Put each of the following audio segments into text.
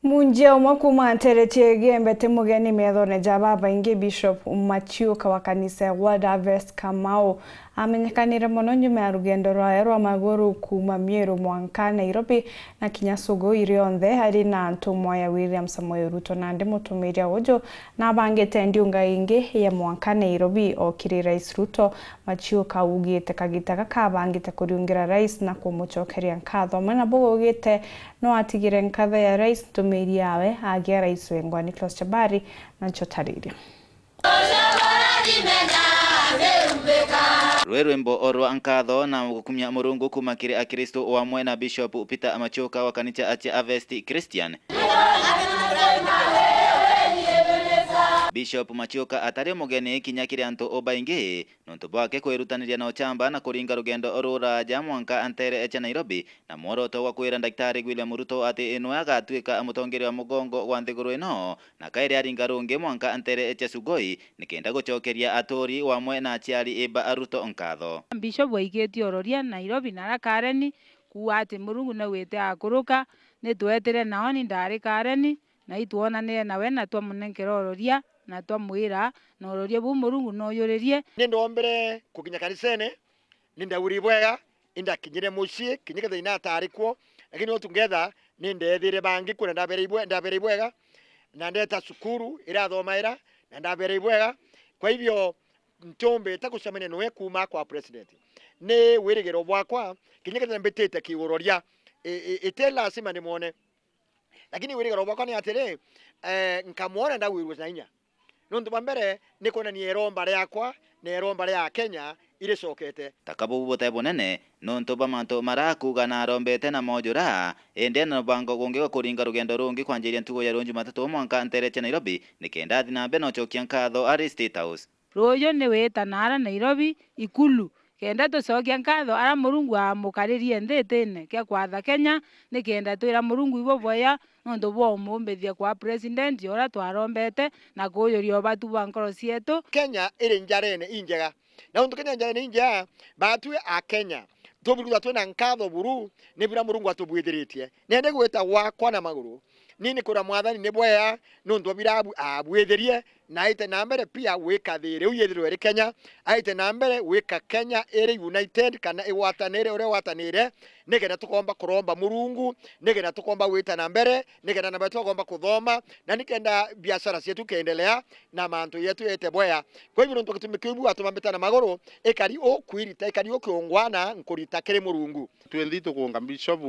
Munjia umwe kuma nteretie gembete mugeni methone jaba baingi Bishop Machiuka wa kanisa ya World Harvest Kamau amenyekanire muno nyuma ya rugendo rwayo rwa maguru kuma Meru mwanka Nairobi na kinya Sugoi rionthe hari na antumwa ya William Samoei Ruto na ndi mutumiria ujo na bangite ndiunga ingi ya mwanka Nairobi okiri Rais Ruto. Machiuka ugite kagita kakabangite kuriungira rais na kumuchokeria nkatho mwana bogo ugite no atigire nkatho ya rais tumiri yawe agia rais wengwa Nicholas Chabari na chotariri Rwembo orwa nkatho na gukumya Murungu kuma kiri akristo wamwe na Bishop Peter Machiuka wa kanisa ya Harvest Christian. Bishop Machiuka atari mugeni kinya kiri antu obaingi nontu bwake kwirutaniria no chamba na kuringa rugendo orura ja mwanka antere echa Nairobi na mworoto wa kwira Daktari William Ruto ati ino agatuika mutongeri wa mugongo wa nthiguru ino na kairi aringa rungi mwanka antere echa Sugoi nikenda guchokeria atori wamwe na aciari iba Ruto nkatho. Bishop waigeti ororia Nairobi na Kareni kuati Murungu na wete akuruka ni twetire nao ni ndari Kareni na ituonanire nawe na twamunengera ororia na twamwira na ororia bu Murungu no yuririe nindombere kukinya kanisene nindauri bwega inda kinyire mucie kinyike thina atarikwo lakini otungetha nindethire bangi kuna ndabere bwega na ndeta sukuru irathomaira na ndabere bwega kwa hivyo ntombe takusemene noe kuma kwa president ni wirigero bwakwa kinyike thina mbetete kiuroria itela lazima nimone lakini wirigero bwakwa ni atire nkamuona ndawirwe nainya nondu bambere nikona ni eromba yakwa na eromba ya Kenya ile sokete takabu bote bonene nontu bamanto marakuga na rombete na mojura ende na bango gonge wa kuringa rugendo rungi kwanjiria ntugo ya runju matatu mwanka antereche Nairobi nikenda thina beno chokia nkatho ari State House royo ni weta nara Nairobi ikulu kenda tucokia nkatho ara Murungu amukaririe nditene kia kwatha Kenya nikenda twira Murungu ibo boya nondu bo mumbethia kwa president ora twarombete na kuyurio batu bankoro cietu Kenya iri njarene injega na undu Kenya njarene injega batue a Kenya toburu twina nkatho buru ni bura Murungu atubwithiritie nende gwita wakwa na maguru nini kura mwathani ni boya nondu birabu abwitherie na aite na mbere pia wika thire uyethirwe eri Kenya aite na mbere wika Kenya eri united kana iwatanire ore watanire nigena tukomba kuromba Murungu nigena tukomba wita na mbere nigena na tukomba kuthoma na nikenda biashara cietu kiendelea na mantu yetu yete boya kwa hivyo nondu tumikibu atumambita na magoro ekari o kwirita ekari o kiongwana nkurita kiri Murungu twendito kuonga Bishop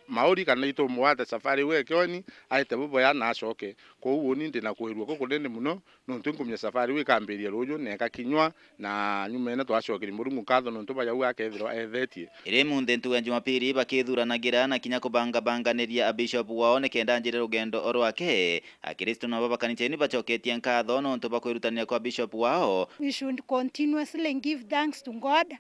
mauri kana ito mwata safari we kioni aite boya na acoke ko uwo nindi na kuhirwa ko kunene muno nontu ngumya safari we kambiria ruju neka kinywa na nyuma ena twacokeri Murungu katho nontu baya gwakethirwa ethetie ire munde ntu ya Jumapili bakithuranagira na kinya kubanga banganiria Bishop wao nikenda njire rugendo orwake akristo na baba kanithani bachoketie nkatho nontu bakwirutania kwa Bishop wao. We should continuously give thanks to God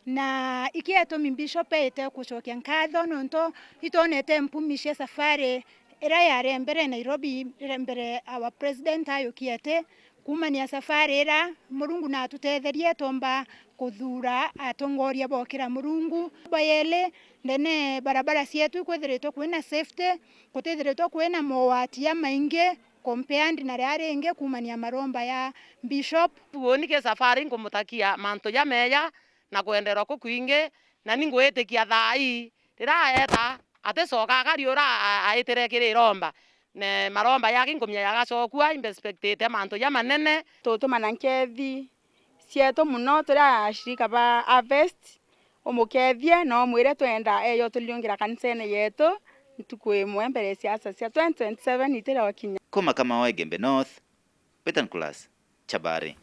na ikieto Bishop ete kuchokia nkatho nontu itonete mpumishe safari era yare mbere Nairobi mbere our president ayo kiete kumania safari era Murungu na tutetherie tomba kuthura atongoria bokira Murungu bayele ndene barabara cietu kwethiritwo kwina safety kutithiritwo kwina mowati ya mainge compared na rare inge kumania maromba ya Bishop tuonike safari ngumutakia manto ya meya na kuenderwa kukwinge na ningwitikia thai riraeta ate soka kariora aitire kiri romba ne maromba yake ngumya yagacokua inspectate manto ya manene tutuma nkethi cieto muno tira shirika ba Harvest omukethie no mwire twenda eyo tuliungira kanisene yetu tukwimwe mbere siasa cia 2027 itira wakinya Kuma kama Gembe North Peter Nicholas Chabari.